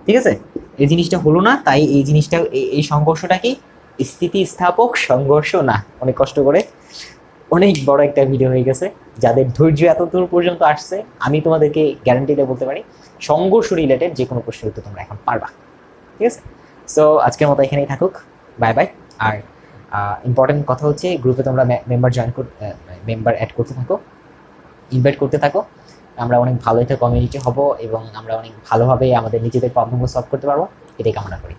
ঠিক আছে, এই জিনিসটা হলো না, তাই এই জিনিসটা, এই সংঘর্ষটা কি স্থিতিস্থাপক সংঘর্ষ না। অনেক কষ্ট করে অনেক বড় একটা ভিডিও হয়ে গেছে। যাদের ধৈর্য এত দূর পর্যন্ত আসছে, আমি তোমাদেরকে গ্যারান্টি দিয়ে বলতে পারি সংঘর্ষ রিলেটেড যে কোনো প্রশ্নের উত্তর তোমরা এখন পারবা। ঠিক আছে, সো আজকের মতো এখানেই থাকুক, বাই বাই। আর ইম্পর্টেন্ট কথা হচ্ছে, গ্রুপে তোমরা মেম্বার অ্যাড করতে থাকো, ইনভাইট করতে থাকো। আমরা অনেক ভালো একটা কমিউনিটি হব এবং আমরা অনেক ভালোভাবে আমাদের নিজেদের প্রবলেমগুলো সলভ করতে পারবো, এটাই কামনা করি।